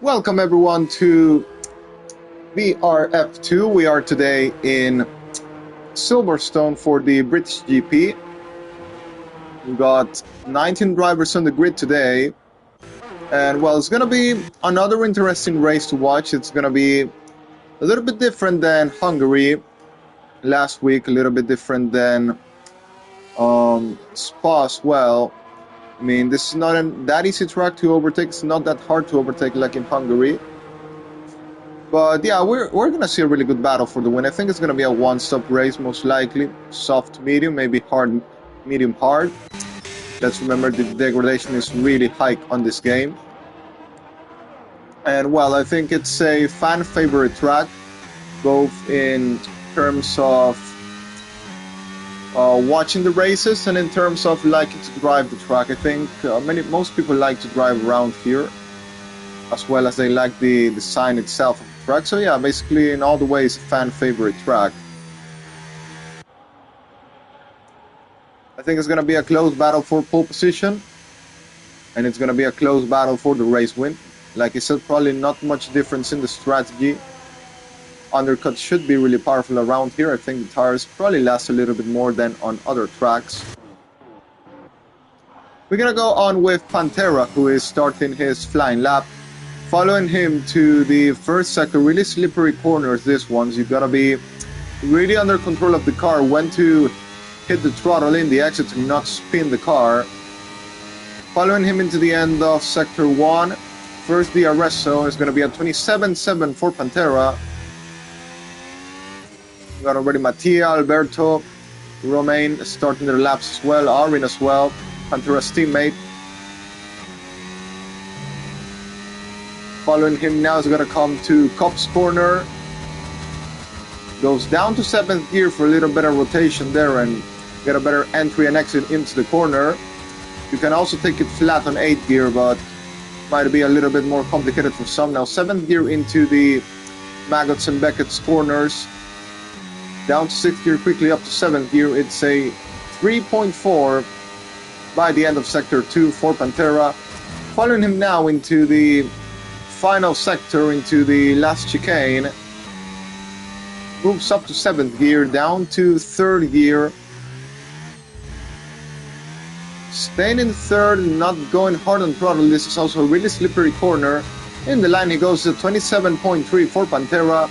Welcome everyone to VRF2. We are today in Silverstone for the British GP. We got 19 drivers on the grid today. And well, it's going to be another interesting race to watch. It's going to be a little bit different than Hungary last week, a little bit different than Spa as well. I mean, this is not that easy track to overtake. It's not that hard to overtake like in Hungary. But yeah, we're going to see a really good battle for the win. I think it's going to be a one-stop race, most likely. Soft, medium, maybe hard, medium, hard. Let's remember the degradation is really high on this game. And well, I think it's a fan favorite track, both in terms of watching the races and in terms of liking to drive the track. I think most people like to drive around here, as well as they like the design itself of the track. So yeah, basically in all the ways, a fan favorite track. I think it's going to be a close battle for pole position, and it's going to be a close battle for the race win. Like I said, probably not much difference in the strategy. Undercut should be really powerful around here. I think the tires probably last a little bit more than on other tracks. We're going to go on with Pantera, who is starting his flying lap. Following him to the first sector, really slippery corners this one. So you've got to be really under control of the car, when to hit the throttle in the exit to not spin the car. Following him into the end of sector 1, first DRS zone is going to be at 27.7 for Pantera. We've got already Mattia, Alberto, Romain starting their laps as well, Arvin as well, Pantera's teammate. Following him now is going to come to Cop's corner. Goes down to 7th gear for a little better rotation there and get a better entry and exit into the corner. You can also take it flat on 8th gear, but might be a little bit more complicated for some. Now 7th gear into the Maggots and Beckett's corners. Down to 6th gear, quickly up to 7th gear. It's a 3.4 by the end of sector 2 for Pantera. Following him now into the final sector, into the last chicane. Moves up to 7th gear, down to 3rd gear. Staying in 3rd, not going hard on throttle. This is also a really slippery corner. In the line he goes to 27.3 for Pantera.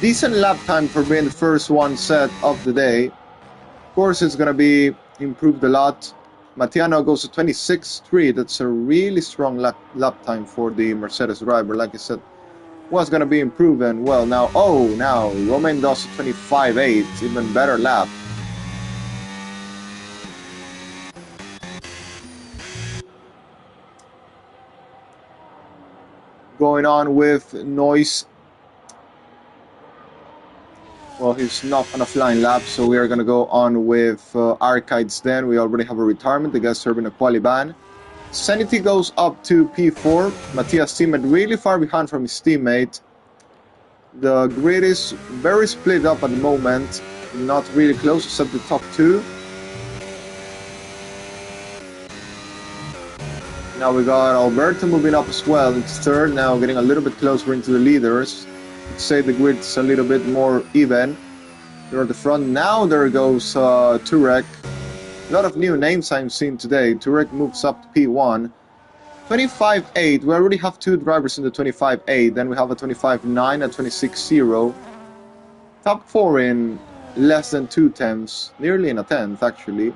Decent lap time for being the first one set of the day. Of course, it's going to be improved a lot. Mattiano goes to 26.3. That's a really strong lap time for the Mercedes driver. Like I said, was going to be improved. And well, now Romain does a 25.8. Even better lap. Going on with Noise. Well, he's not on a flying lap, so we are going to go on with Archides then. We already have a retirement, the guy serving a quali ban. Sanity goes up to P4. Matthias' teammate really far behind from his teammate. The grid is very split up at the moment. Not really close except the top 2. Now we got Alberto moving up as well. It's 3rd now, getting a little bit closer into the leaders. Say the grid's a little bit more even. They're at the front. Now there goes Turek. A lot of new names I'm seeing today. Turek moves up to P1. 25.8. We already have 2 drivers in the 25.8. Then we have a 25.9 and 26.0. Top 4 in less than 2 tenths. Nearly in a tenth, actually.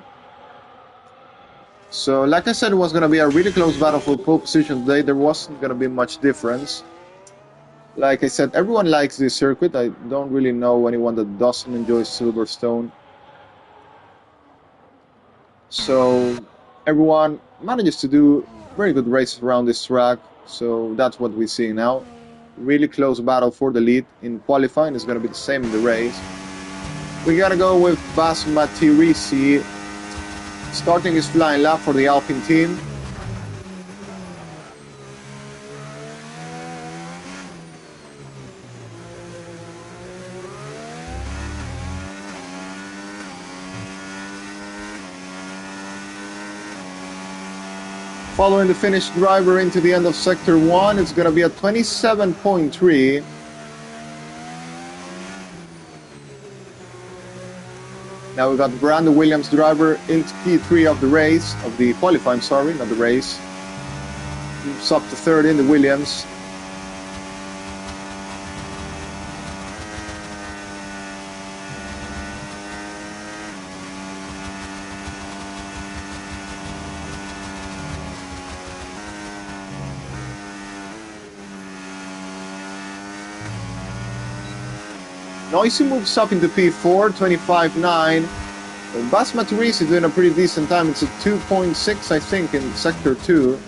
So, like I said, it was going to be a really close battle for pole position today. There wasn't going to be much difference. Like I said, everyone likes this circuit. I don't really know anyone that doesn't enjoy Silverstone. So everyone manages to do very good races around this track. So that's what we see now. Really close battle for the lead in qualifying. It's going to be the same in the race. We got to go with Bas Matirisi starting his flying lap for the Alpine team. Following the Finnish driver into the end of sector 1, it's going to be at 27.3. Now we got Brandon Williams driver into P3 of the race, of the qualifying, sorry, not the race. Moves up to third in the Williams. Noisy moves up into P4, 25.9. Bas Maturisi doing a pretty decent time. It's a 2.6, I think, in sector 2.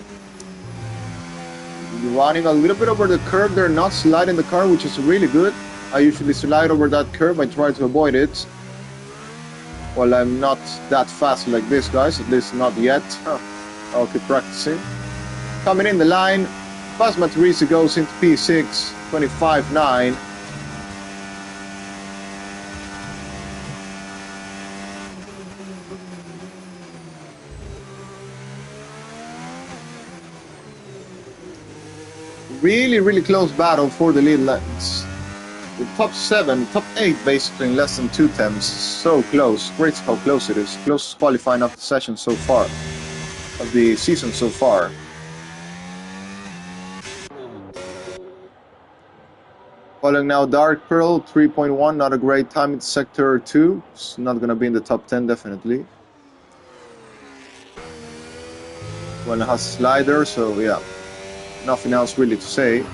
Running a little bit over the curve there, not sliding the car, which is really good. I usually slide over that curve. I try to avoid it. Well, I'm not that fast like this, guys. At least not yet. I'll keep practicing. Coming in the line, Bas Maturisi goes into P6, 25.9. Really close battle for the lead lanes. The top 7, top 8 basically in less than 2 tenths. So close. Great how close it is. Closest qualifying of the session so far. Of the season so far. Following now Dark Pearl, 3.1. Not a great time in sector 2. It's not going to be in the top 10 definitely. Well, it has a slider, so yeah. Nothing else really to say.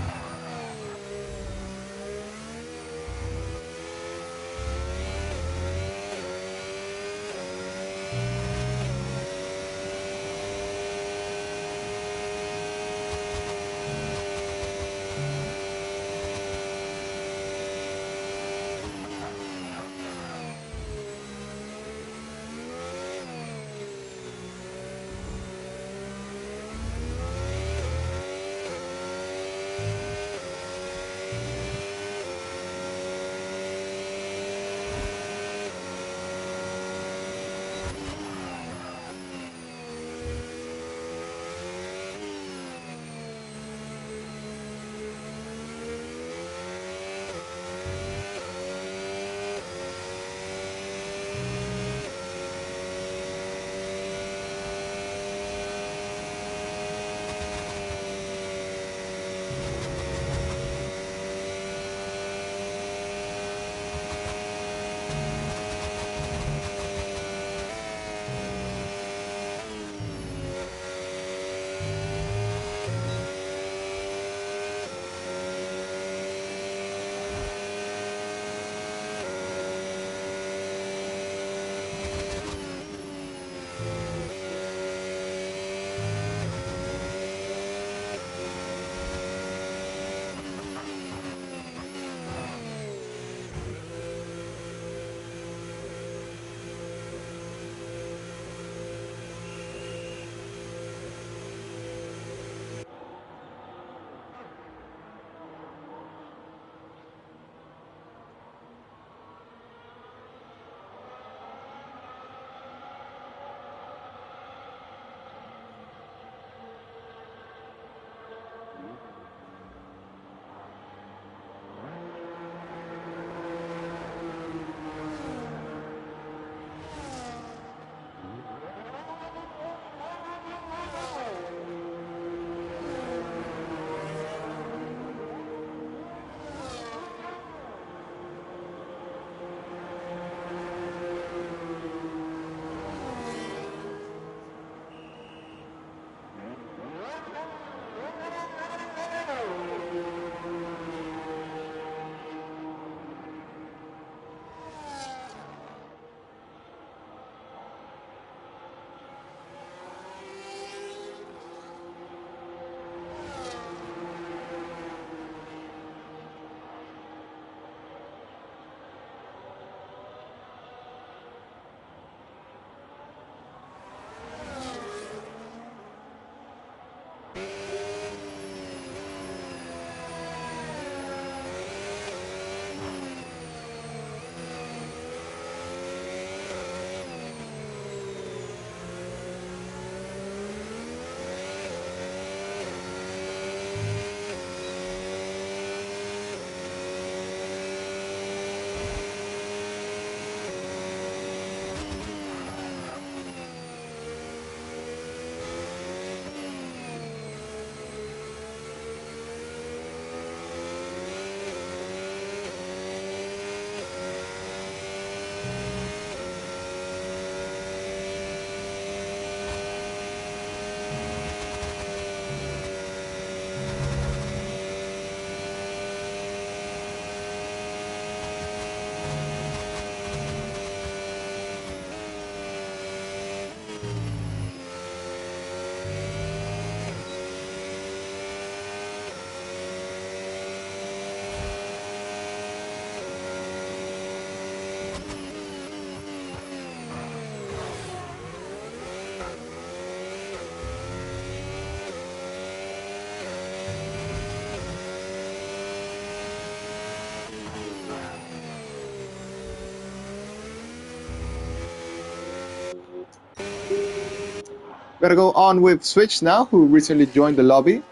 Gotta go on with Switch now, who recently joined the lobby.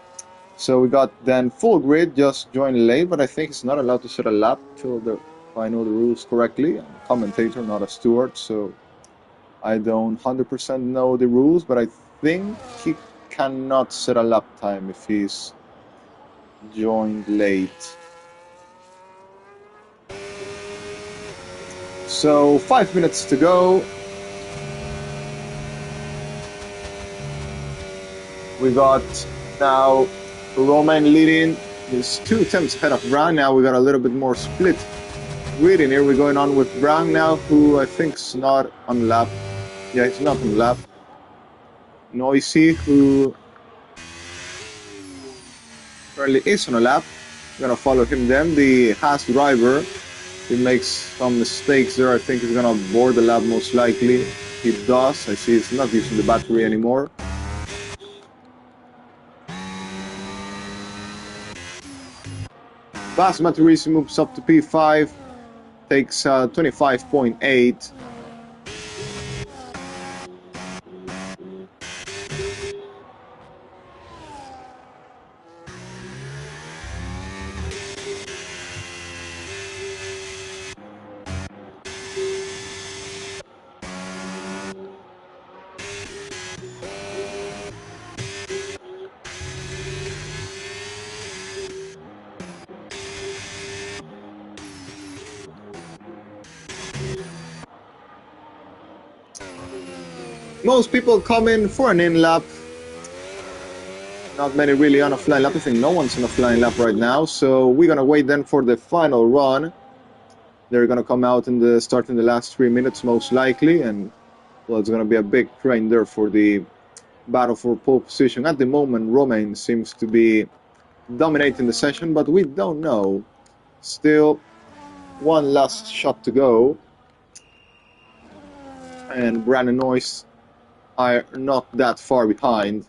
So we got then Full Grid just joined late, but I think he's not allowed to set a lap till if I know the rules correctly. I'm a commentator, not a steward, so I don't 100% know the rules, but I think he cannot set a lap time if he's joined late. So 5 minutes to go. We got now Roman leading. He's 2 attempts ahead of Brown. Now we got a little bit more split reading here. We're going on with Brown now, who I think is not on lap. Yeah, he's not on lap. Noisy, who currently is on a lap. We're gonna follow him then. The Haas driver, he makes some mistakes there. I think he's gonna board the lap most likely. He does. I see he's not using the battery anymore. Fast Maturisi moves up to P5, takes 25.8. Most people come in for an in-lap. Not many really on a flying lap. I think no one's on a flying lap right now. So we're going to wait then for the final run. They're going to come out start in the last 3 minutes most likely. And, well, it's going to be a big train there for the battle for pole position. At the moment, Romain seems to be dominating the session, but we don't know. Still, one last shot to go. And Brandon Noyce are not that far behind.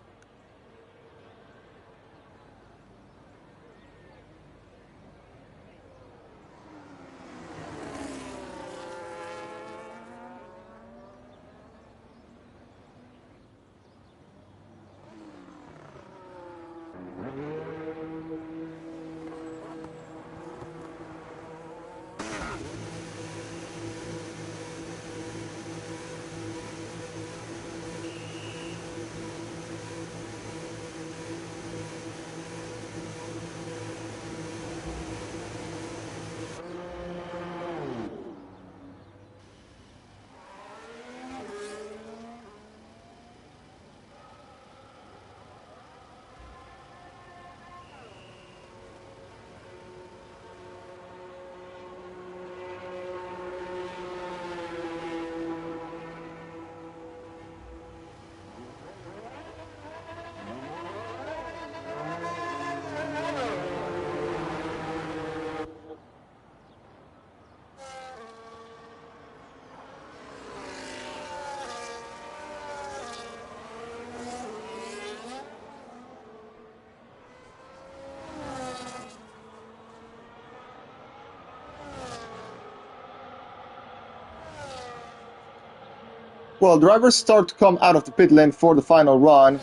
Well, drivers start to come out of the pit lane for the final run.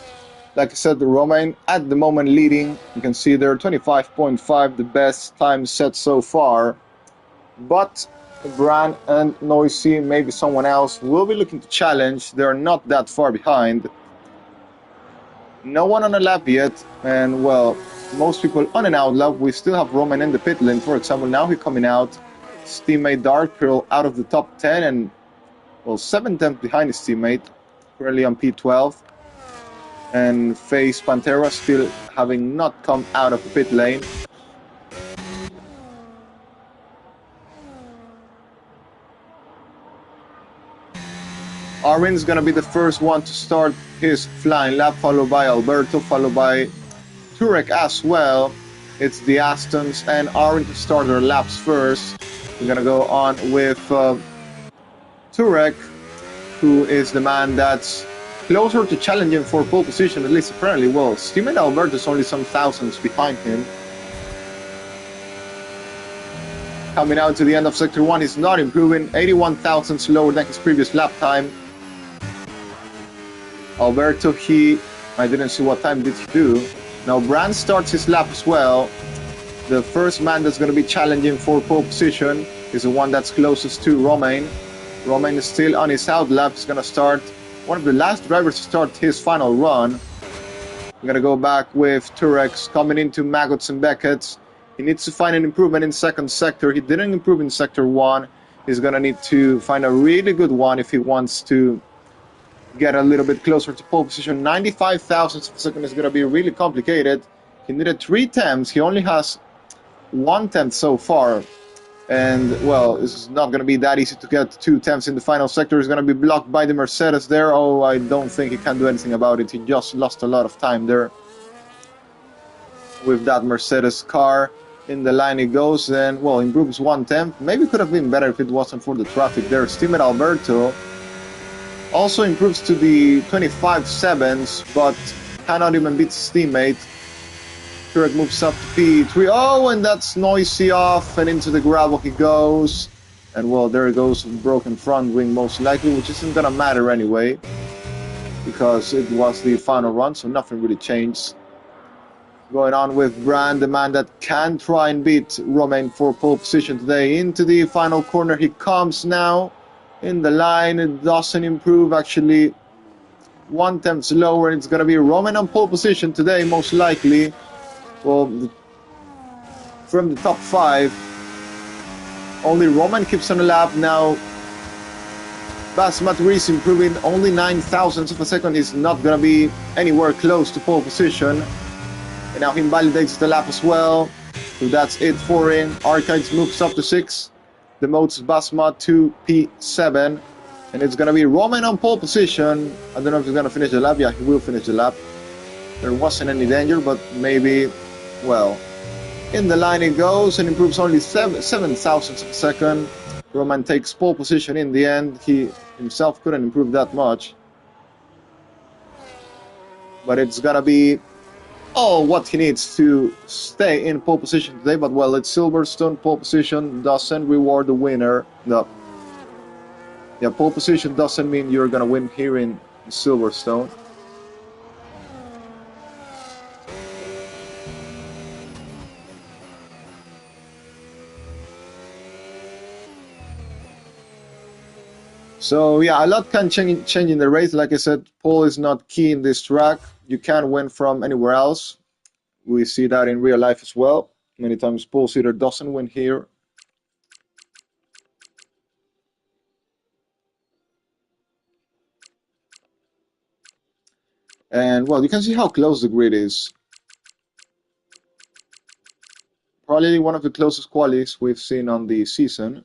Like I said, the Romain at the moment leading. You can see there 25.5, the best time set so far. But Bran and Noisy, maybe someone else, will be looking to challenge. They're not that far behind. No one on a lap yet, and well, most people on an out lap. We still have Roman in the pit lane, for example. Now he's coming out. His teammate Dark Pearl out of the top 10, and well, 7 tenths behind his teammate, currently on P12. And Face Pantera still having not come out of the pit lane. Arvin's gonna be the first one to start his flying lap, followed by Alberto, followed by Turek as well. It's the Astons and Arvin to start their laps first. We're gonna go on with Turek, who is the man that's closer to challenging for pole position, at least apparently. Well, teammate Alberto is only some thousands behind him. Coming out to the end of Sector 1, he's not improving, 81 thousandths lower than his previous lap time. Alberto, I didn't see what time did he do. Now Brand starts his lap as well. The first man that's going to be challenging for pole position is the one that's closest to Romain. Romain is still on his out lap. He's going to start, one of the last drivers to start his final run. I'm going to go back with Turex coming into Maggots and Beckett. He needs to find an improvement in second sector. He didn't improve in sector 1. He's going to need to find a really good one if he wants to get a little bit closer to pole position. 95 thousandths of a second is going to be really complicated. He needed 3 tenths. He only has 1 tenth so far. And, well, it's not going to be that easy to get 2 tenths in the final sector. He's going to be blocked by the Mercedes there. Oh, I don't think he can do anything about it. He just lost a lot of time there with that Mercedes car. In the line he goes, and, well, improves 1 tenth. Maybe could have been better if it wasn't for the traffic there. Teammate Alberto also improves to the 25 seconds, but cannot even beat his teammate. Turek moves up to P3. Oh, and that's noisy off, and into the gravel he goes. And, well, there goes broken front wing most likely, which isn't going to matter anyway, because it was the final run, so nothing really changed. Going on with Brand, the man that can try and beat Romain for pole position today. Into the final corner he comes now. In the line, it doesn't improve, actually 1 tenth lower. It's going to be Romain on pole position today, most likely. Well, from the top 5, only Romain keeps on the lap now. Basmat Rees improving only 9 thousandths of a second. He's not going to be anywhere close to pole position. And now he invalidates the lap as well. So that's it for him. Archides moves up to 6. Demotes Basma to P7. And it's going to be Romain on pole position. I don't know if he's going to finish the lap. Yeah, he will finish the lap. There wasn't any danger, but maybe, well, in the line it goes and improves only 7 thousandths of a second. Romain takes pole position in the end. He himself couldn't improve that much. But it's going to be all what he needs to stay in pole position today. But, well, it's Silverstone. Pole position doesn't reward the winner. No. Yeah, pole position doesn't mean you're going to win here in Silverstone. So, yeah, a lot can change in the race. Like I said, pole is not key in this track. You can win from anywhere else. We see that in real life as well. Many times pole sitter doesn't win here. And, well, you can see how close the grid is. Probably one of the closest qualies we've seen on the season.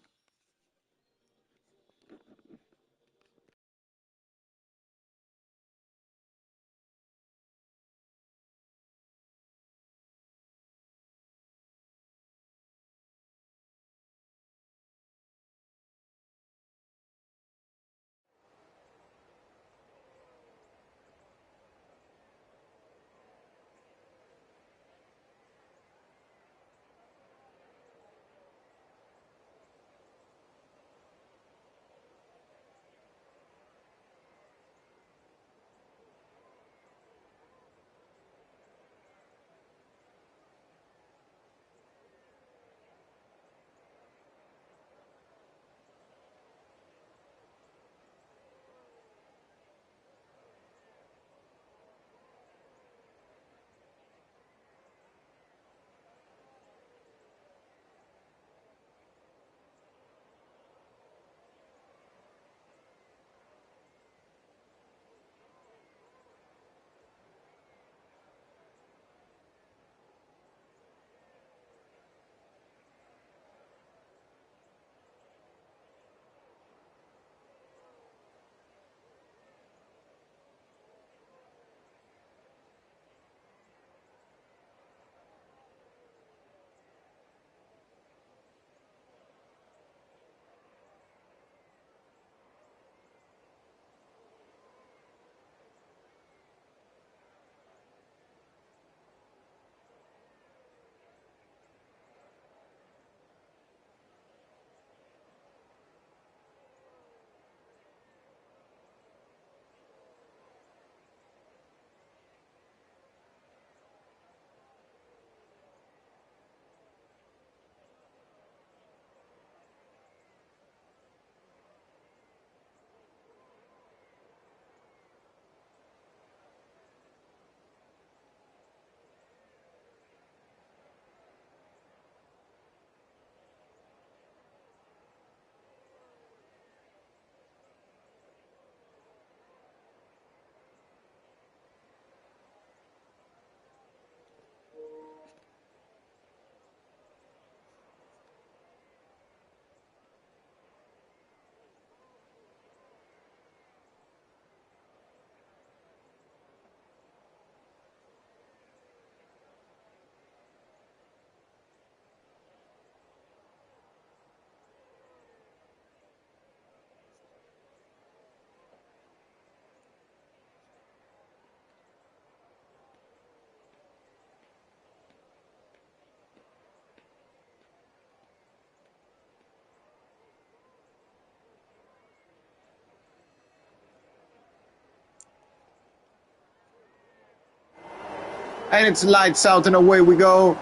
And it's lights out and away we go.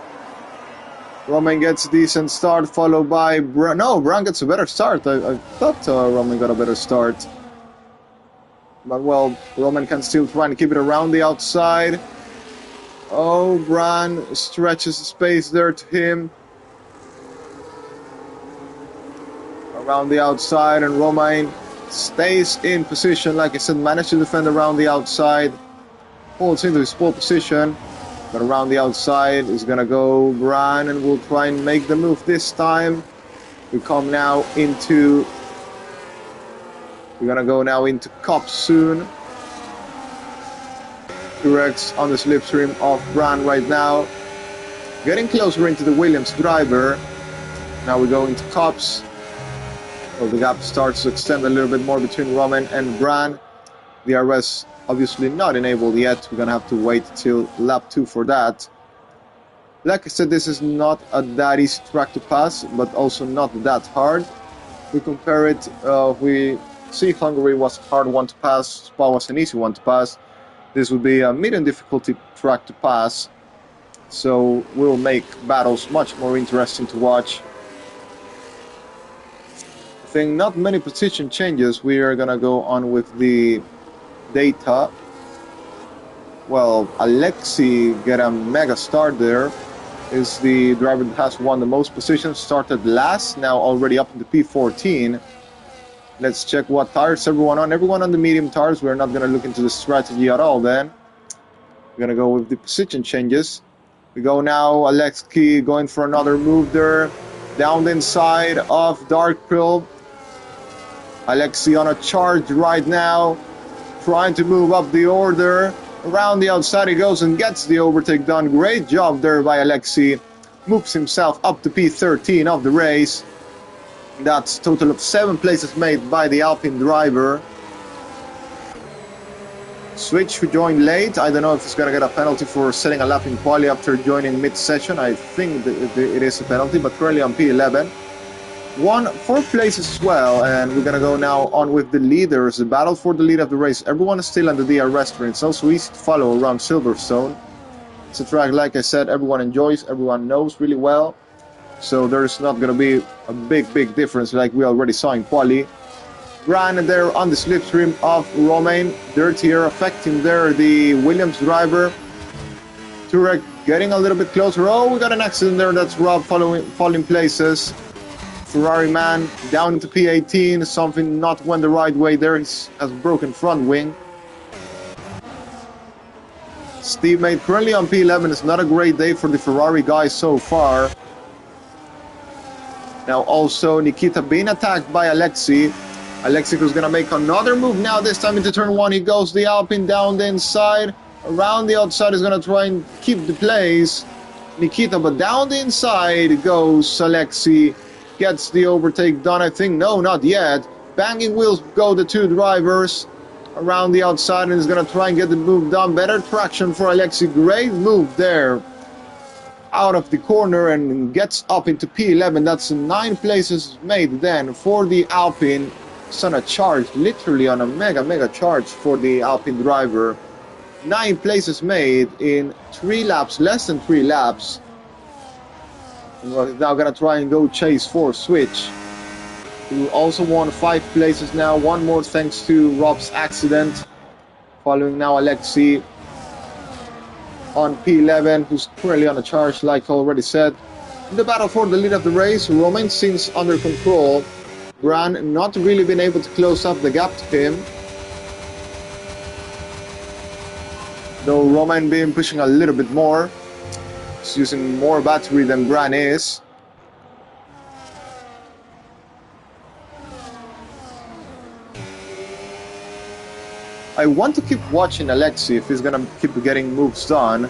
Romain gets a decent start, followed by Brown. No, Brown gets a better start. I thought Romain got a better start. But, well, Romain can still try and keep it around the outside. Oh, Brown stretches the space there to him. Around the outside, and Romain stays in position. Like I said, managed to defend around the outside. Holds into his pole position. But around the outside is going to go Brown, and we'll try and make the move this time. We come now into... We're going to go now into Cup soon. Truex on the slipstream of Brown right now. Getting closer into the Williams driver. Now we go into Cups. Well, the gap starts to extend a little bit more between Romain and Brown. The RS obviously not enabled yet. We're going to have to wait till lap 2 for that. Like I said, this is not a that easy track to pass, but also not that hard. We compare it, we see Hungary was a hard one to pass, Spa was an easy one to pass. This would be a medium difficulty track to pass, so we'll make battles much more interesting to watch. I think not many position changes. We are gonna go on with the data. Well, Alexei get a mega start there. Is the driver that has won the most positions, started last, now already up into P14. Let's check what tires everyone on the medium tires. We're not going to look into the strategy at all then. We're going to go with the position changes. We go now, Alexei going for another move there. Down the inside of Dark Pill. Alexei on a charge right now. Trying to move up the order. Around the outside he goes and gets the overtake done. Great job there by Alexei. Moves himself up to P13 of the race. That's a total of 7 places made by the Alpine driver. Switch who joined late. I don't know if he's going to get a penalty for setting a lap in quali after joining mid-session. I think that it is a penalty, but currently on P11. Won 4 places as well, and we're going to go now on with the leaders. The battle for the lead of the race. Everyone is still on the DRS train. It's also easy to follow around Silverstone. It's a track, like I said, everyone enjoys, everyone knows really well. So there's not going to be a big difference like we already saw in quali. Brown there on the slipstream of Romain. Dirt here affecting there the Williams driver. Turek getting a little bit closer. Oh, we got an accident there. That's Rob falling places. Ferrari man down into P18. Something not went the right way there. He has broken front wing. Steve made currently on P11. It's not a great day for the Ferrari guys so far. Now also Nikita being attacked by Alexei. Alexei who's going to make another move now. This time into turn 1 he goes the Alpine down the inside. Around the outside is going to try and keep the place. Nikita, but down the inside goes Alexei. Gets the overtake done, I think. No, not yet. Banging wheels go the 2 drivers. Around the outside and is going to try and get the move done. Better traction for Alexei. Great move there. Out of the corner and gets up into P11. That's 9 places made then for the Alpine. It's on a charge, literally on a mega charge for the Alpine driver. 9 places made in 3 laps, less than 3 laps. And we're now going to try and go chase for Switch, who also won 5 places now. 1 more thanks to Rob's accident. Following now Alexei on P11, who's currently on a charge, like already said. In the battle for the lead of the race, Romain seems under control. Brown not really been able to close up the gap to him. Though Romain been pushing a little bit more. He's using more battery than Brown is. I want to keep watching Alexei if he's gonna keep getting moves done.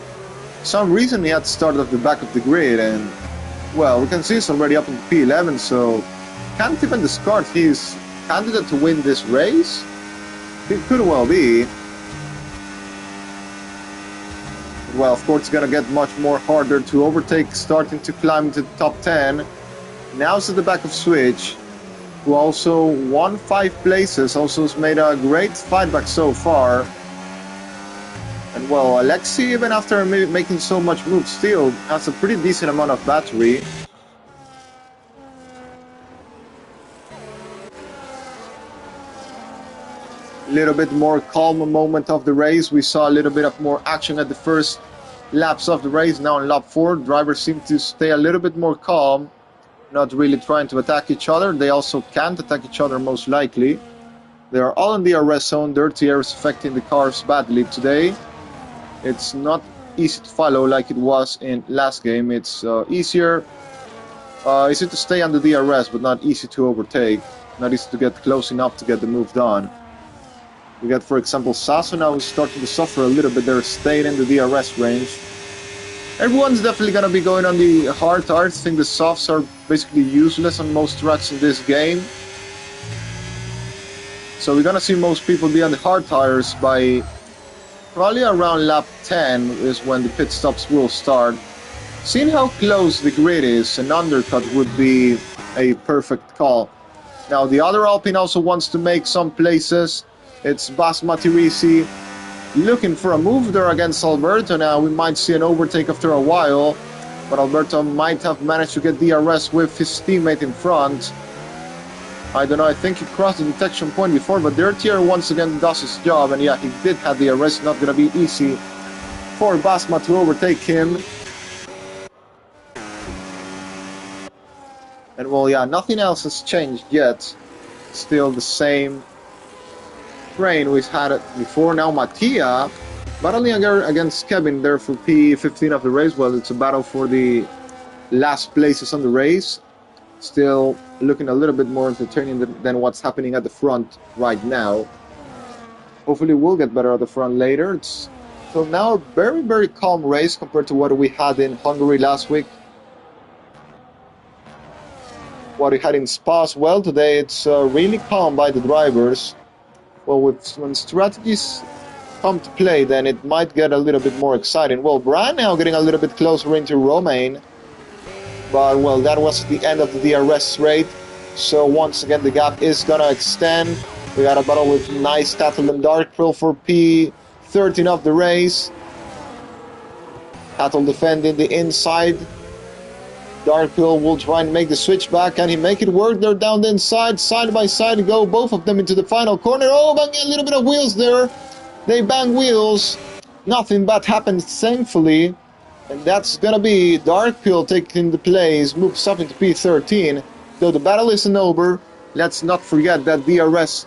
For some reason he had to start at the back of the grid, and well, we can see he's already up in P11, so can't even discard he's candidate to win this race. It could well be. Well, of course it's gonna get much more harder to overtake, starting to climb to the top 10. Now it's at the back of Switch, who also won 5 places, also has made a great fight back so far. And well, Alexi, even after making so much move, still has a pretty decent amount of battery. A little bit more calm moment of the race. We saw a little bit of more action at the first laps of the race. Now in lap 4, drivers seem to stay a little bit more calm, not really trying to attack each other. They also can't attack each other most likely. They are all in the DRS zone. Dirty air is affecting the cars badly today. It's not easy to follow like it was in last game. It's easy to stay on the DRS, but not easy to overtake. Not easy to get close enough to get the move done. We got, for example, Sasso now is starting to suffer a little bit. They're staying in the DRS range. Everyone's definitely going to be going on the hard tires. I think the softs are basically useless on most tracks in this game. So we're going to see most people be on the hard tires by probably around lap 10 is when the pit stops will start. Seeing how close the grid is, an undercut would be a perfect call. Now the other Alpine also wants to make some places. It's Bas Matirisi looking for a move there against Alberto. Now we might see an overtake after a while, but Alberto might have managed to get DRS with his teammate in front. I don't know, I think he crossed the detection point before, but Dirty Air once again does his job, and yeah, he did have DRS. Not going to be easy for Basma to overtake him. And well, yeah, nothing else has changed yet. Still the same train we've had it before. Now Mattia battling against Kevin there for P15 of the race. Well, it's a battle for the last places on the race. Still looking a little bit more entertaining than what's happening at the front right now. Hopefully we'll get better at the front later. So now a very, very calm race compared to what we had in Hungary last week. What we had in Spa as well. Today it's really calm by the drivers. Well, when strategies come to play, then it might get a little bit more exciting. Well, Brian now getting a little bit closer into Romain. But, well, that was the end of the DRS rate. So, once again, the gap is going to extend. We got a battle with Nice Tattle and Dark Pearl for P13 of the race. Tattle defending the inside. Dark Pearl will try and make the switch back. Can he make it work? They're down the inside, side by side, go both of them into the final corner. Oh, banging a little bit of wheels there. They bang wheels. Nothing bad happened, thankfully. And that's going to be Dark Pill taking the place, moves up into P13. Though the battle isn't over, let's not forget that DRS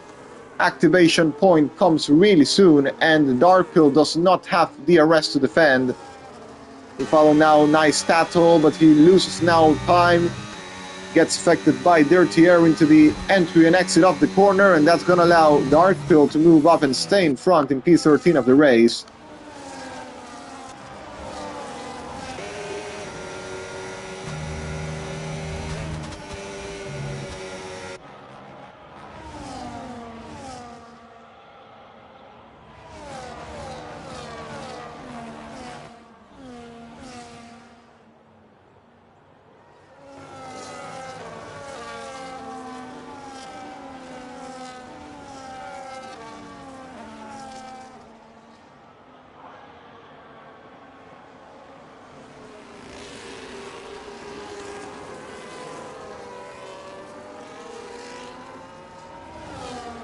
activation point comes really soon, and Dark Pill does not have DRS to defend. We follow now Nice Tattle, but he loses now time. Gets affected by Dirty Air into the entry and exit of the corner, and that's going to allow Dark Pill to move up and stay in front in P13 of the race.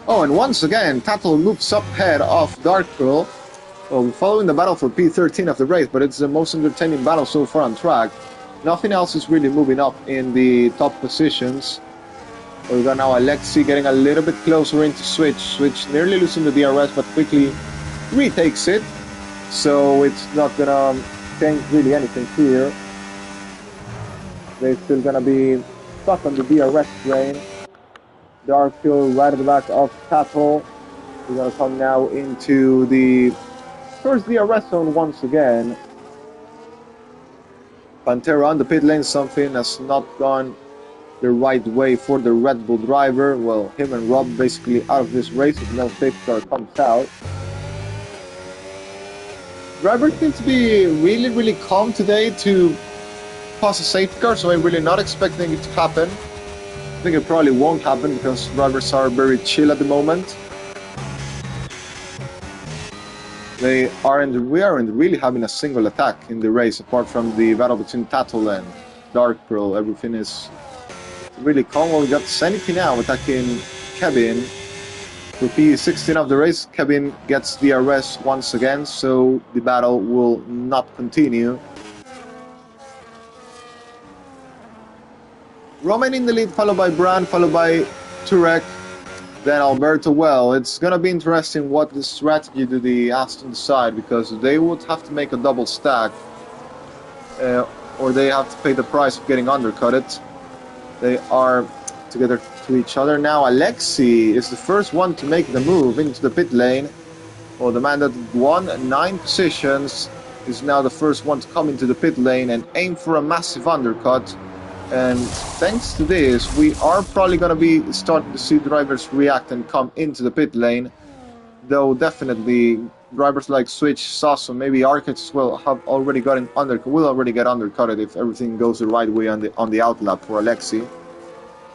Oh, and once again, Tattle moves up ahead of Dark Pearl. Well, we're following the battle for P13 of the race, but it's the most entertaining battle so far on track. Nothing else is really moving up in the top positions. We've got now Alexi getting a little bit closer into Switch. Switch nearly losing the DRS, but quickly retakes it. So it's not gonna change really anything here. They're still gonna be stuck on the DRS train. Dark Hill right at the back of Tattle. We're going to come now into the first DRS zone once again. Pantera on the pit lane, something has not gone the right way for the Red Bull driver. Well, him and Rob basically out of this race if no safety car comes out. Driver seems to be really, really calm today to pass a safety car, so I'm really not expecting it to happen. I think it probably won't happen because drivers are very chill at the moment. We aren't really having a single attack in the race, apart from the battle between Tattle and Dark Pearl. Everything is really calm. Well, we got Sanity now attacking Kevin. For P16 of the race, Kevin gets the arrest once again, so the battle will not continue. Roman in the lead, followed by Bran, followed by Turek, then Alberto. Well, it's gonna be interesting what the strategy do the Aston decide, because they would have to make a double stack, or they have to pay the price of getting undercutted. They are together to each other now. Alexi is the first one to make the move into the pit lane. Well, the man that won 9 positions is now the first one to come into the pit lane and aim for a massive undercut. And thanks to this, we are probably going to be starting to see drivers react and come into the pit lane. Though definitely drivers like Switch, Sasso, maybe Arcades as well have already gotten will already get undercutted if everything goes the right way on the outlap for Alexi.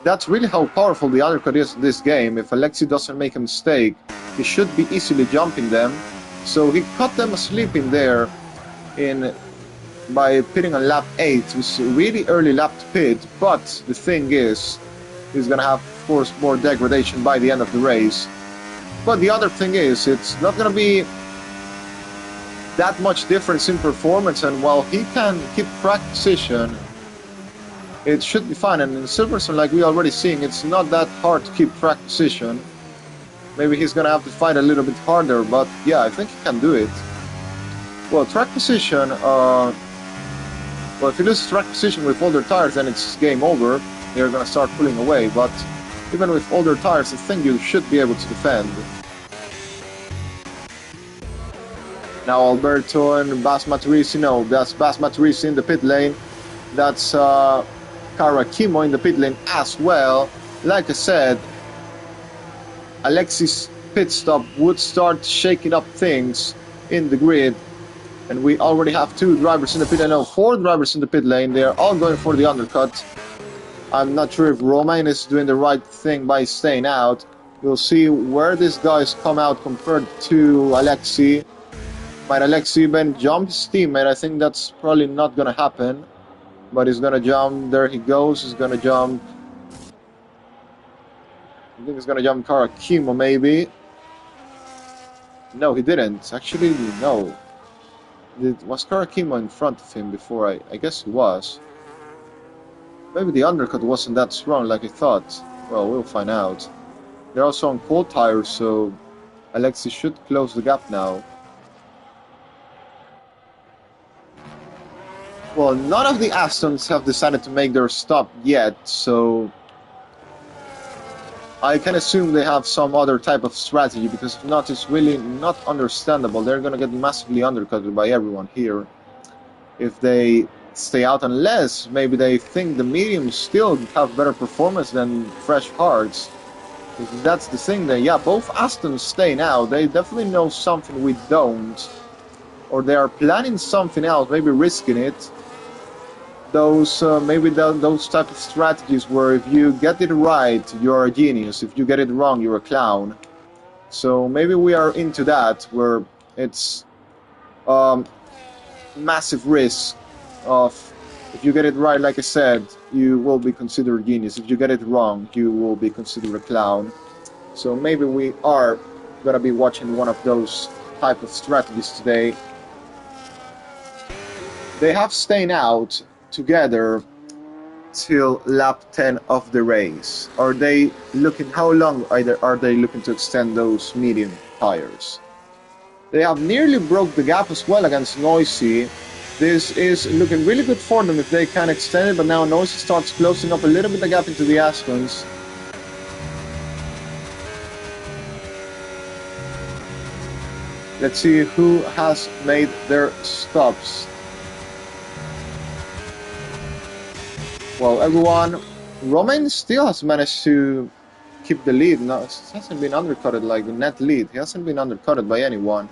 That's really how powerful the undercut is in this game. If Alexi doesn't make a mistake, he should be easily jumping them. So he caught them asleep in there by pitting on lap 8. It was a really early lap to pit, but the thing is, he's going to have, of course, more degradation by the end of the race. But the other thing is, it's not going to be that much difference in performance, and while he can keep track position, it should be fine. And in Silverstone, like we already seeing, it's not that hard to keep track position. Maybe he's gonna have to fight a little bit harder, but yeah, I think he can do it. Well, track position, well, if you lose track position with older tires, then it's game over. They're gonna start pulling away, but even with older tires, I think you should be able to defend. Now Alberto and Bas Maturisi, no, that's Bas Maturisi in the pit lane. That's Karakimo in the pit lane as well. Like I said, Alexi's pit stop would start shaking up things in the grid. And we already have 2 drivers in the pit lane, no, 4 drivers in the pit lane. They are all going for the undercut. I'm not sure if Romain is doing the right thing by staying out. We'll see where these guys come out compared to Alexi. Might Alexi even jump his teammate? I think that's probably not going to happen. But he's going to jump. There he goes. He's going to jump. I think he's going to jump Karakimo, maybe. No, he didn't. Actually, no. Was Karakimo in front of him before? I guess he was. Maybe the undercut wasn't that strong like I thought. Well, we'll find out. They're also on cold tires, so Alexi should close the gap now. Well, none of the Astons have decided to make their stop yet, so I can assume they have some other type of strategy, because if not, it's really not understandable. They're going to get massively undercutted by everyone here if they stay out, unless maybe they think the mediums still have better performance than fresh hards. If that's the thing, then yeah, both Astons stay now. They definitely know something we don't, or they are planning something else, maybe risking it. Those those type of strategies where if you get it right, you're a genius. If you get it wrong, you're a clown. So maybe we are into that, where it's massive risk of, if you get it right, like I said, you will be considered a genius. If you get it wrong, you will be considered a clown. So maybe we are gonna be watching one of those type of strategies today. They have stayed out together till lap 10 of the race. Are they looking, how long are they looking to extend those medium tires? They have nearly broke the gap as well against Noisy. This is looking really good for them if they can extend it, but now Noisy starts closing up a little bit the gap into the Aspens. Let's see who has made their stops. Well, everyone, Romain still has managed to keep the lead. No, it hasn't been undercutted like the net lead. He hasn't been undercutted by anyone.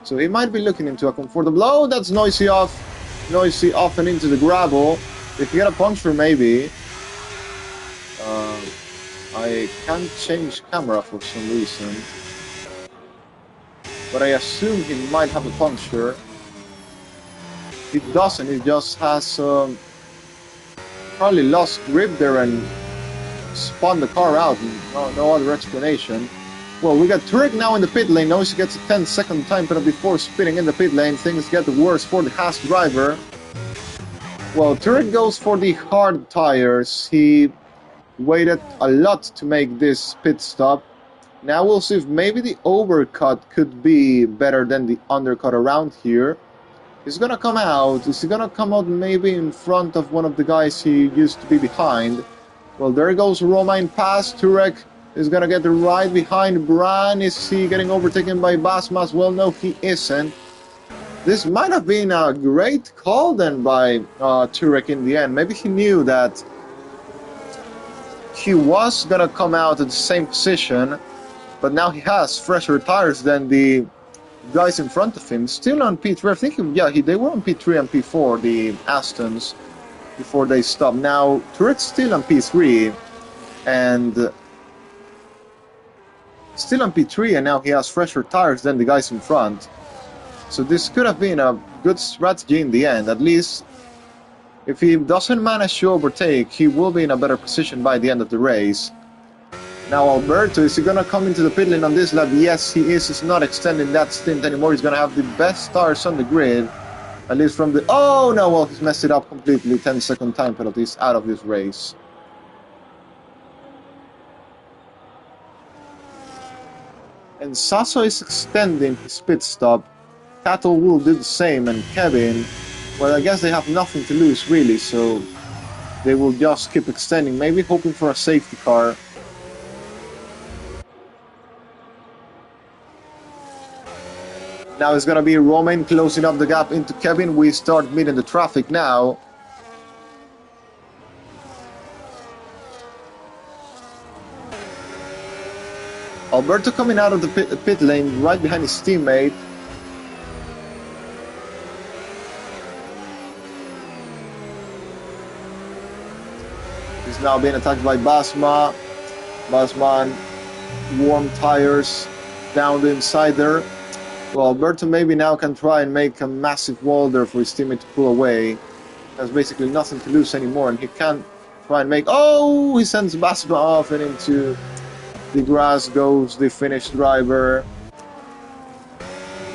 So he might be looking into a comfortable... Oh, that's Noisy off. Noisy off and into the gravel. If you get a puncture, maybe. I can't change camera for some reason. but I assume he might have a puncture. He doesn't, he just has probably lost grip there and spun the car out. No other explanation. Well, we got Turek now in the pit lane. Now he gets a 10-second time penalty before spinning in the pit lane. Things get worse for the Haas driver. Well, Turek goes for the hard tires. He waited a lot to make this pit stop. Now we'll see if maybe the overcut could be better than the undercut around here. He's gonna come out. Is he gonna come out maybe in front of one of the guys he used to be behind? Well, there goes Romain past. Turek is gonna get right behind Bran. Is he getting overtaken by Basma? Well, no, he isn't. This might have been a great call then by Turek in the end. Maybe he knew that he was gonna come out at the same position, but now he has fresher tires than the guys in front of him. Still on P3. I think, they were on P3 and P4, the Astons, before they stopped. Now Turek's still on P3 and now he has fresher tires than the guys in front. So this could have been a good strategy in the end. At least if he doesn't manage to overtake, he will be in a better position by the end of the race. Now Alberto, is he going to come into the pit lane on this lap? Yes, he is. He's not extending that stint anymore. He's going to have the best tires on the grid. At least from the... Oh, no, well, he's messed it up completely. 10-second time penalties out of this race. And Sasso is extending his pit stop. Cattle will do the same, and Kevin, well, I guess they have nothing to lose, really, so they will just keep extending, maybe hoping for a safety car. Now it's going to be Romain closing up the gap into Kevin. We start meeting the traffic now. Alberto coming out of the pit lane right behind his teammate. He's now being attacked by Basma. Basma, warm tires down the inside there. Well, Alberto maybe now can try and make a massive wall there for his teammate to pull away. Has basically nothing to lose anymore, and he can't try and make... Oh, he sends Basma off, and into the grass goes the Finnish driver.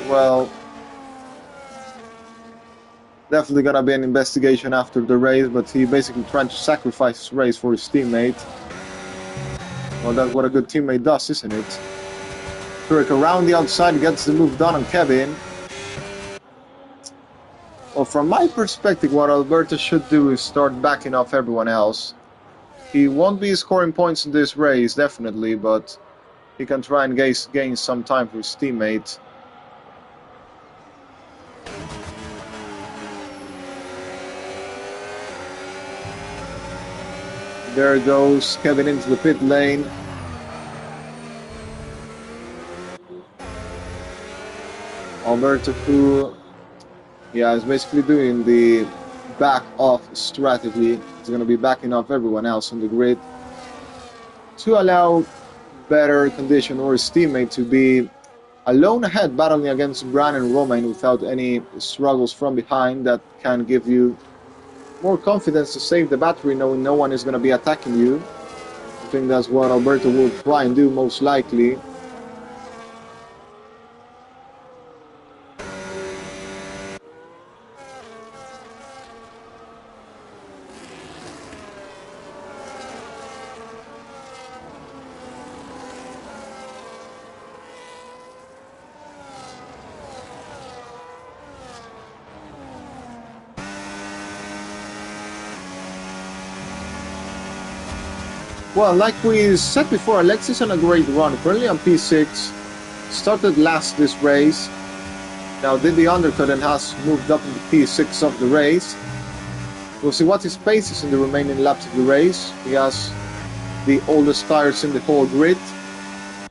Well, definitely gonna be an investigation after the race, but he basically trying to sacrifice his race for his teammate. Well, that's what a good teammate does, isn't it? Turek around the outside gets the move done on Kevin. Well, from my perspective, what Alberto should do is start backing off everyone else. He won't be scoring points in this race, definitely, but he can try and gain some time for his teammate. There goes Kevin into the pit lane. Alberto, who is basically doing the back off strategy. He's going to be backing off everyone else on the grid to allow better condition or his teammate to be alone ahead battling against Bran and Romain without any struggles from behind. That can give you more confidence to save the battery knowing no one is going to be attacking you. I think that's what Alberto will try and do most likely. Well, like we said before, Alexis on a great run, currently on P6, started last this race, now did the undercut and has moved up into P6 of the race. We'll see what his pace is in the remaining laps of the race. He has the oldest tires in the whole grid.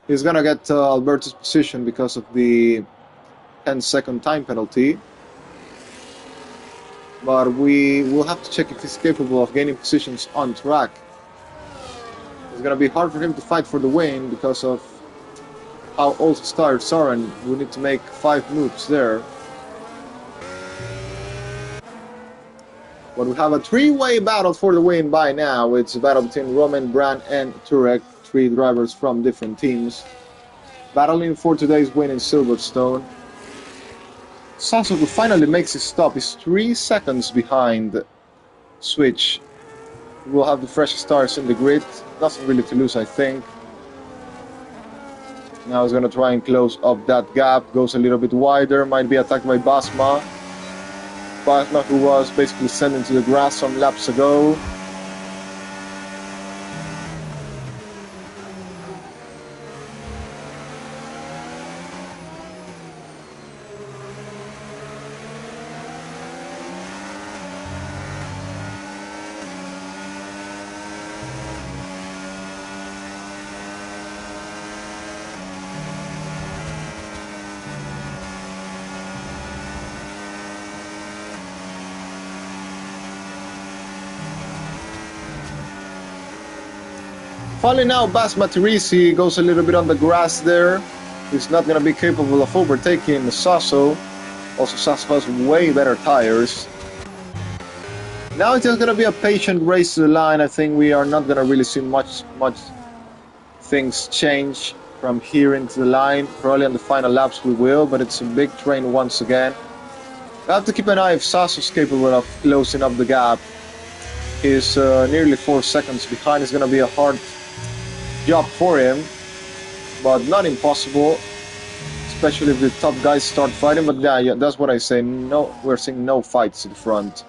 He's gonna get Alberto's position because of the 10-second time penalty. But we will have to check if he's capable of gaining positions on track. It's going to be hard for him to fight for the win because of how old his tires are, and we need to make 5 moves there. But we have a 3-way battle for the win by now. It's a battle between Roman, Brand, and Turek, 3 drivers from different teams, battling for today's win in Silverstone. Sasso, who finally makes his stop, is 3 seconds behind Switch. We'll have the freshest tires in the grid. Nothing really to lose, I think. Now he's going to try and close up that gap. Goes a little bit wider. Might be attacked by Basma. Basma, who was basically sent into the grass some laps ago. Finally now, Basma Tirisi goes a little bit on the grass there. He's not going to be capable of overtaking Sasso. Also, Sasso has way better tires. Now it's just going to be a patient race to the line. I think we are not going to really see much things change from here into the line. Probably on the final laps we will, but it's a big train once again. We have to keep an eye if Sasso's capable of closing up the gap. He's nearly 4 seconds behind. It's going to be a hard job for him, but not impossible, especially if the top guys start fighting. But yeah, that's what I say. No, we're seeing no fights in front.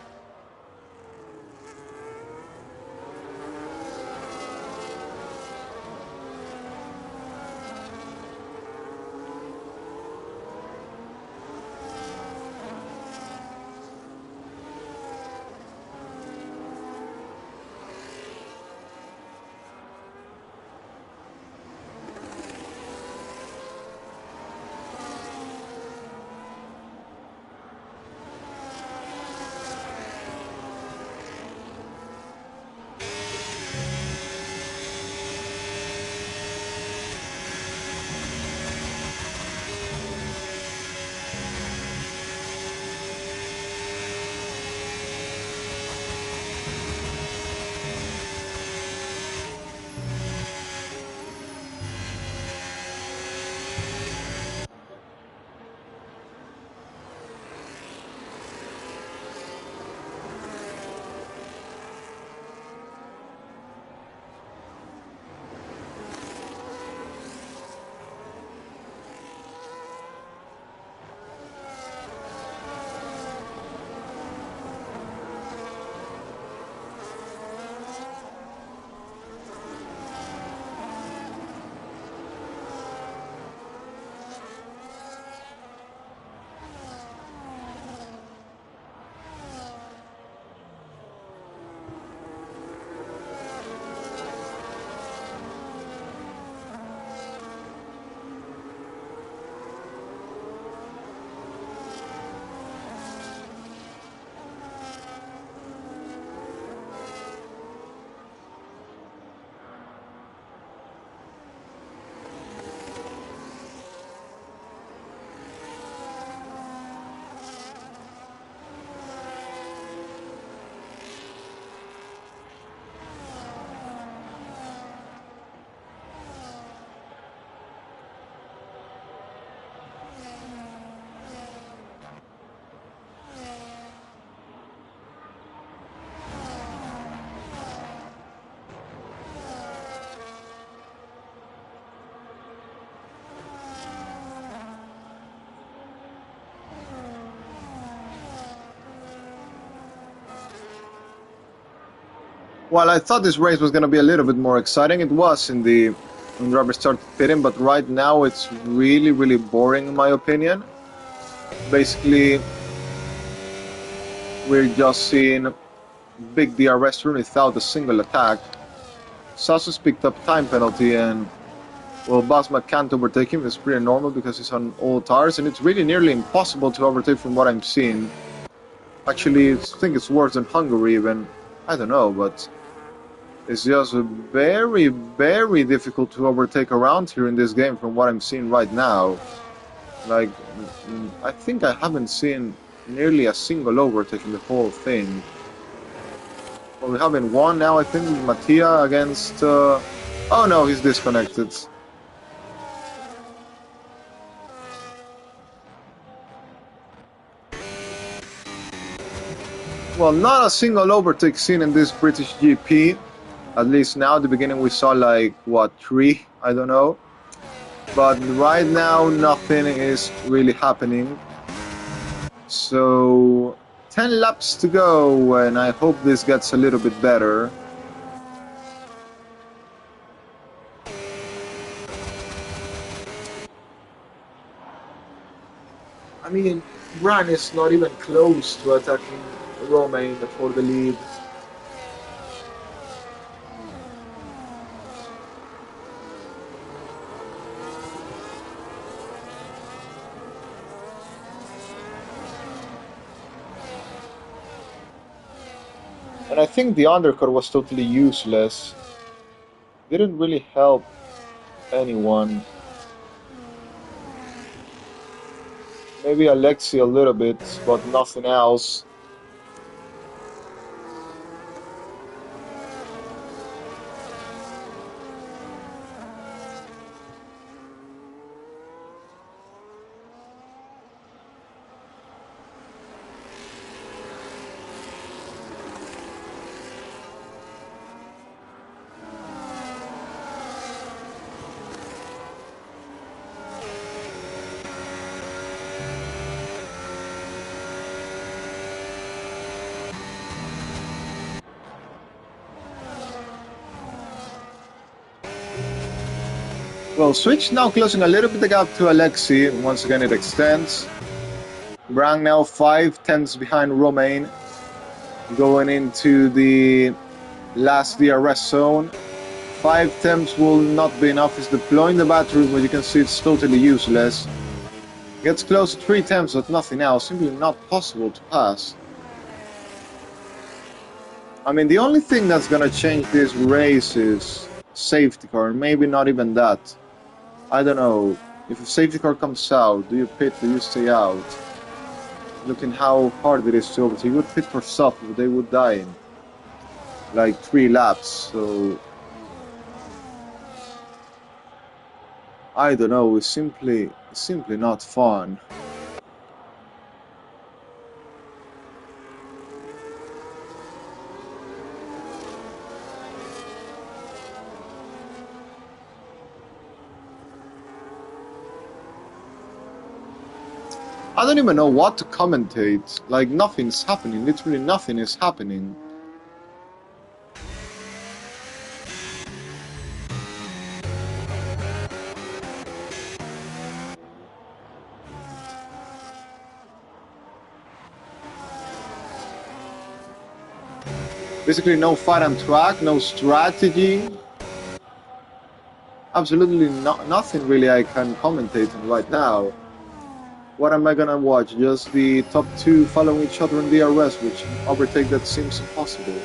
Well, I thought this race was going to be a little bit more exciting. It was when the drivers started pitting, but right now it's really boring in my opinion. Basically, we're just seeing big DRS run without a single attack. Sasso's picked up time penalty, and well, Basma can't overtake him. It's pretty normal because he's on all tires, and it's really nearly impossible to overtake from what I'm seeing. Actually, I think it's worse than Hungary even. I don't know, but It's just very, very difficult to overtake around here in this game from what I'm seeing right now. Like, I think I haven't seen nearly a single overtake in the whole thing. Well, we haven't won now, I think, with Mattia against... Oh no, he's disconnected. Well, not a single overtake seen in this British GP. At least now, at the beginning we saw like, what, 3? I don't know. But right now, nothing is really happening. So, 10 laps to go, and I hope this gets a little bit better. I mean, Bran is not even close to attacking Romain for the lead. And I think the undercut was totally useless. Didn't really help anyone. Maybe Alexi a little bit, but nothing else. Well, Switch now closing a little bit the gap to Alexi. Once again, it extends. Brang now 5 tenths behind Romain. Going into the last DRS zone. 5 temps will not be enough. He's deploying the battery, but you can see it's totally useless. Gets close to 3 temps, but nothing else. Simply not possible to pass. I mean, the only thing that's gonna change this race is safety car. Maybe not even that. I don't know. If a safety car comes out, do you pit, do you stay out? Looking how hard it is to overtake. You would pit for soft, but they would die in like 3 laps, so... I don't know, it's simply not fun. I don't even know what to commentate. Like, nothing's happening. Literally nothing is happening. Basically no fight on track, no strategy. Absolutely nothing really I can commentate on right now. What am I gonna watch? Just the top 2 following each other in DRS, which overtake that seems impossible.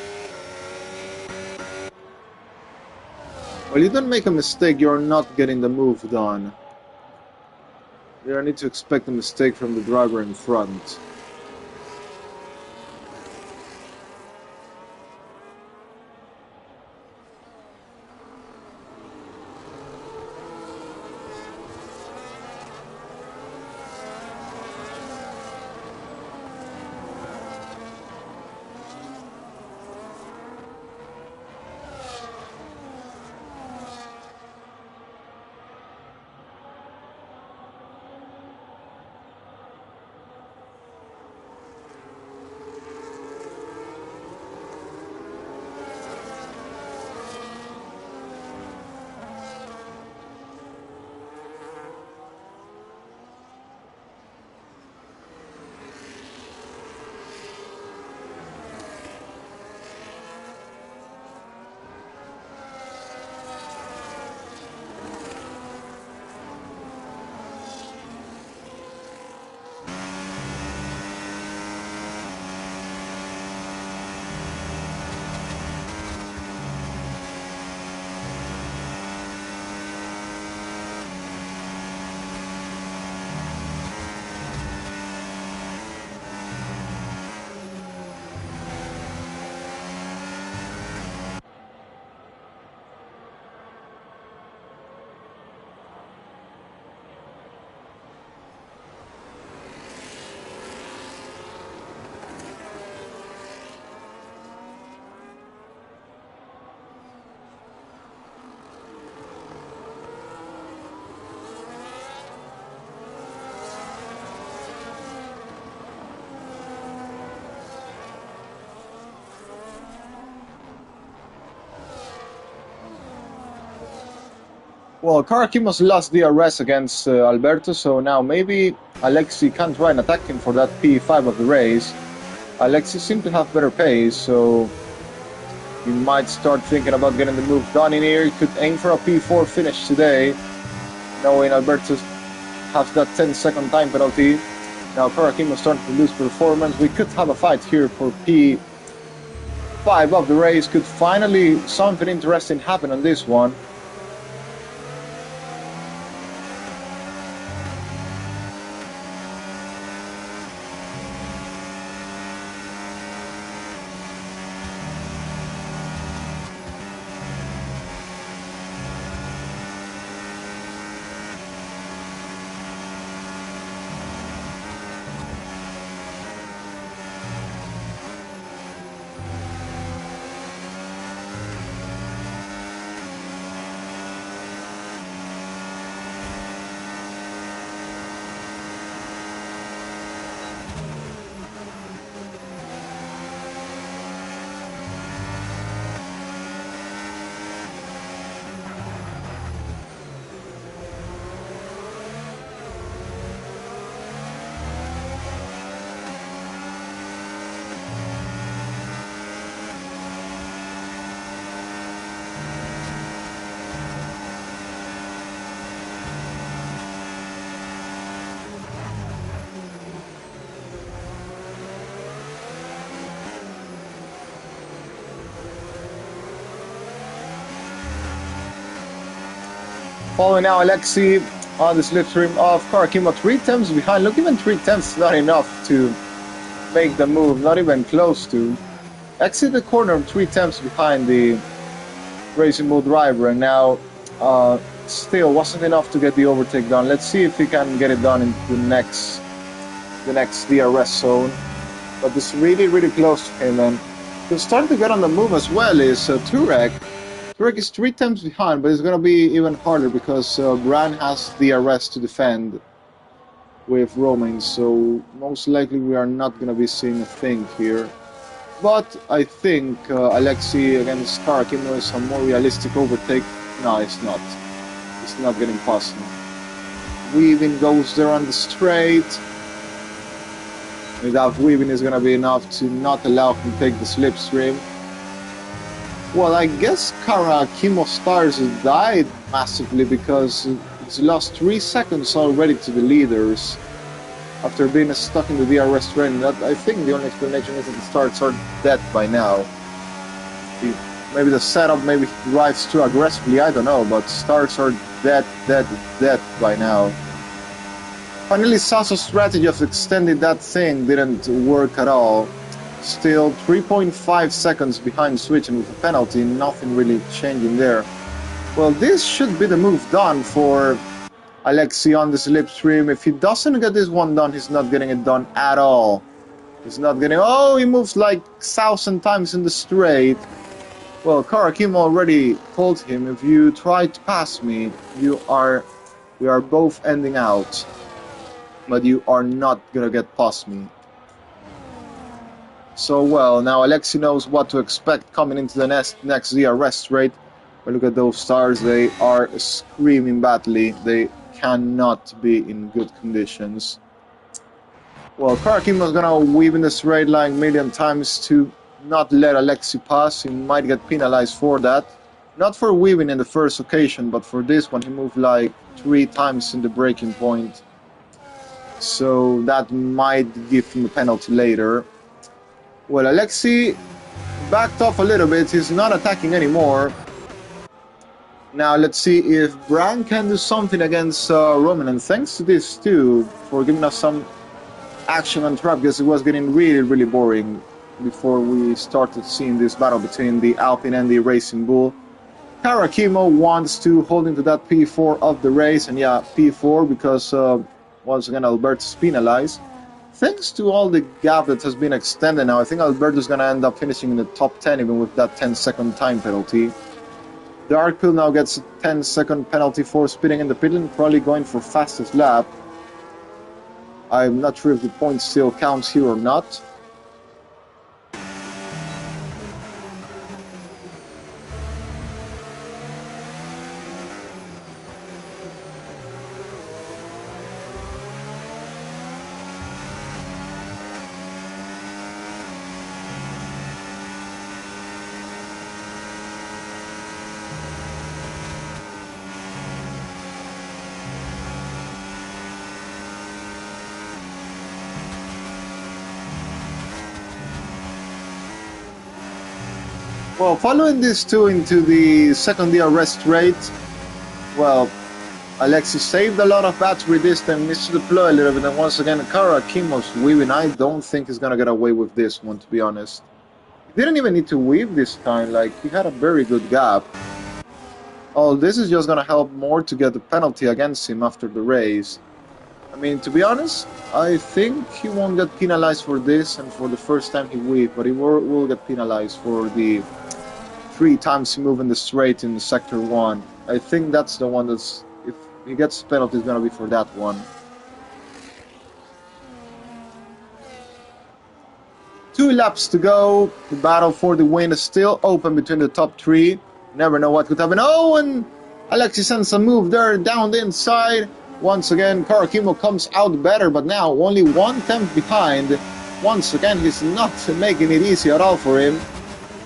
Well, you don't make a mistake, you're not getting the move done. You need to expect a mistake from the driver in front. Well, Karakimos lost DRS against Alberto, so now maybe Alexi can try and attack him for that P5 of the race. Alexi seems to have better pace, so he might start thinking about getting the move done in here. He could aim for a P4 finish today, knowing Alberto has that 10-second time penalty. Now Karakimos starting to lose performance. We could have a fight here for P5 of the race. Could finally something interesting happen on this one. Following now Alexi on the slipstream of Karakimo, 3 attempts behind. Look, even 3 attempts is not enough to make the move, not even close to. Exit the corner 3 attempts behind the Racing Bull driver, and now still wasn't enough to get the overtake done. Let's see if he can get it done in the next DRS zone. But it's really, really close to him, and he's starting to get on the move as well is Turek. Turek is 3 attempts behind, but it's going to be even harder because Bran has DRS to defend with Romain, so most likely we are not going to be seeing a thing here. But I think Alexi against Karakimo is a more realistic overtake. No, it's not. It's not getting past him. Weaving goes there on the straight. Without weaving is going to be enough to not allow him to take the slipstream. Well, I guess Karakimo Stars died massively because he's lost 3 seconds already to the leaders after being stuck in the DRS train. That, I think the only explanation is that the starts are dead by now. Maybe the setup, maybe he drives too aggressively, I don't know, but starts are dead by now. Finally, Saso's strategy of extending that thing didn't work at all. Still 3.5 seconds behind switch, and with a penalty, nothing really changing there. Well, this should be the move done for Alexi on the slipstream. If he doesn't get this one done, he's not getting it done at all. He's not getting... Oh, he moves like 1,000 times in the straight. Well, Karakimo already told him, if you try to pass me, we are both ending out. But you are not gonna get past me. So, well, now Alexi knows what to expect coming into the next DRS straight. But look at those stars, they are screaming badly. They cannot be in good conditions. Well, Karakimo's gonna weave in the straight line a million times to not let Alexi pass. He might get penalized for that. Not for weaving in the first occasion, but for this one he moved like 3 times in the breaking point. So that might give him a penalty later. Well, Alexi backed off a little bit. He's not attacking anymore. Now let's see if Bran can do something against Roman. And thanks to this too for giving us some action on track, because it was getting really, really boring before we started seeing this battle between the Alpine and the Racing Bull. Karakimo wants to hold into that P4 of the race, and yeah, P4 because once again Alberto's penalized. Thanks to all the gap that has been extended now, I think Alberto's going to end up finishing in the top 10 even with that 10-second time penalty. Darkpill now gets a 10-second penalty for speeding in the pit lane, probably going for fastest lap. I'm not sure if the point still counts here or not. Well, following these two into the second DRS straight, well, Alexis saved a lot of battery this time, missed the deploy a little bit, and once again, Karakimov's weaving. I don't think he's gonna get away with this one, to be honest. He didn't even need to weave this time, like, he had a very good gap. Oh, this is just gonna help more to get the penalty against him after the race. I mean, to be honest, I think he won't get penalized for this and for the first time he weaved, but he will get penalized for the 3 times he moved in the straight in sector 1. I think that's the one that's, if he gets penalty, it's gonna be for that one. 2 laps to go. The battle for the win is still open between the top 3. Never know what could happen. Oh, and Alexis sends a move there down the inside. Once again, Karakimo comes out better, but now only 1/10 behind. Once again, he's not making it easy at all for him.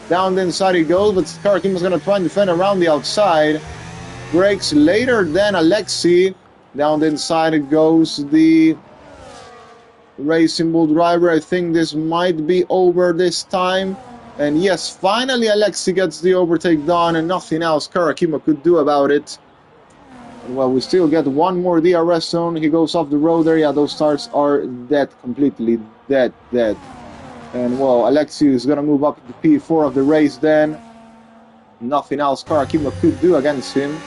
Down the inside he goes, but Karakimo's going to try and defend around the outside. Breaks later than Alexi. Down the inside it goes the Racing Bull driver. I think this might be over this time. And yes, finally Alexi gets the overtake done and nothing else Karakimo could do about it. Well, we still get one more DRS zone. He goes off the road there. Yeah, those tires are dead, completely dead. And well, Alexi is going to move up to P4 of the race then. Nothing else Karakimo could do against him.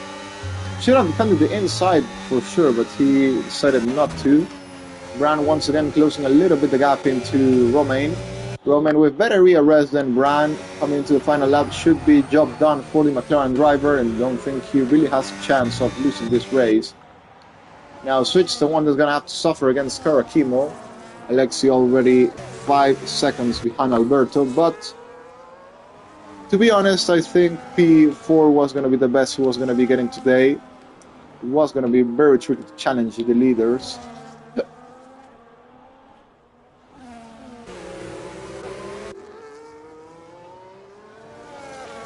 Should have defended the inside for sure, but he decided not to. Bran once again closing a little bit the gap into Romain. Romain with better rear rest than Bran coming into the final lap should be job done for the McLaren driver, and don't think he really has a chance of losing this race. Now switch the one that's going to have to suffer against Karakimo. Alexi already 5 seconds behind Alberto, but to be honest, I think P4 was going to be the best he was going to be getting today. It was going to be very tricky to challenge the leaders.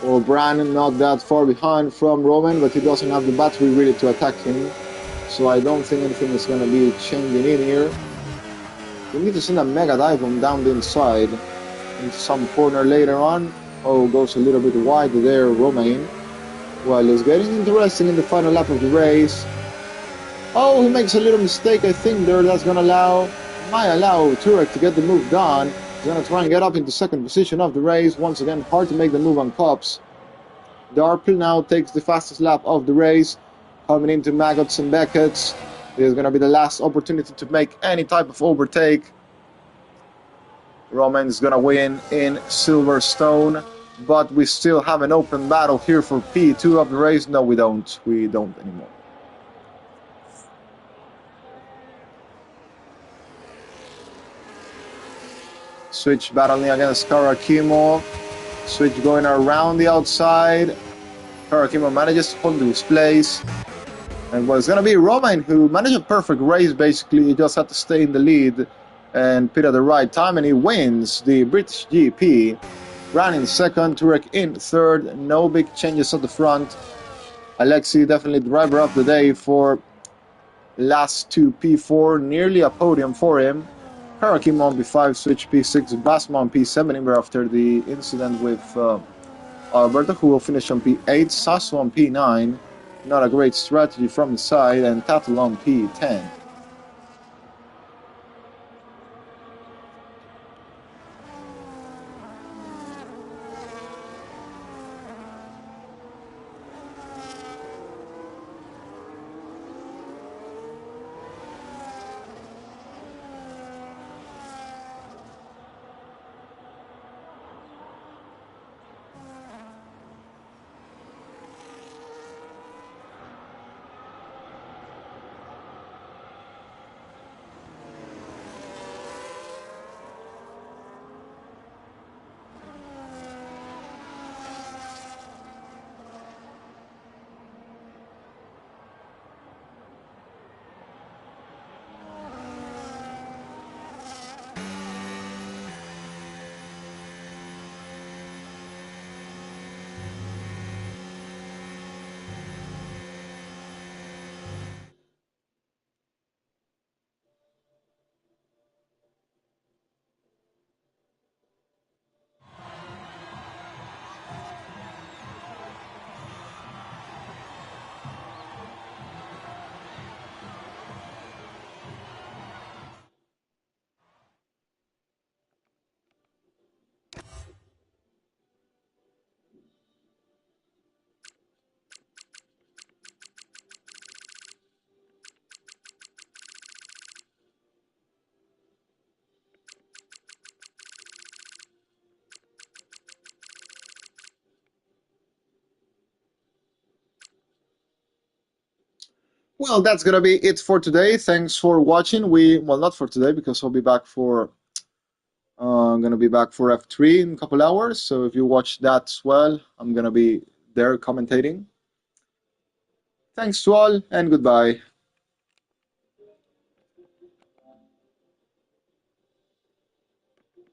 Well, Bran not that far behind from Roman, but he doesn't have the battery really to attack him. So I don't think anything is going to be changing in here. We need to send a mega dive bomb down the inside into some corner later on. Oh, goes a little bit wide there, Romain. Well, it's getting interesting in the final lap of the race. Oh, he makes a little mistake, I think there. That's going to might allow Turek to get the move done. He's going to try and get up into second position of the race. Once again, hard to make the move on Cops. Darpel now takes the fastest lap of the race, coming into Maggots and Beckett's. This is going to be the last opportunity to make any type of overtake. Roman is going to win in Silverstone, but we still have an open battle here for P2 of the race. No, we don't. We don't anymore. Switch battling against Karakimo. Switch going around the outside. Karakimo manages to hold his place. And well, it's going to be Romain who managed a perfect race, basically. He just had to stay in the lead and pit at the right time, and he wins the British GP. Ran in second, Turek in third. No big changes at the front. Alexi definitely driver of the day for last 2 P4. Nearly a podium for him. Karakimo on P5, switch P6, Basma on P7 after the incident with Alberto, who will finish on P8, Sasso on P9, not a great strategy from the side, and Tattle on P10. Well, that's gonna be it for today. Thanks for watching. Well, not for today because I'll be back for I'm gonna be back for F3 in a couple hours. So if you watch that as well, I'm gonna be there commentating. Thanks to all and goodbye.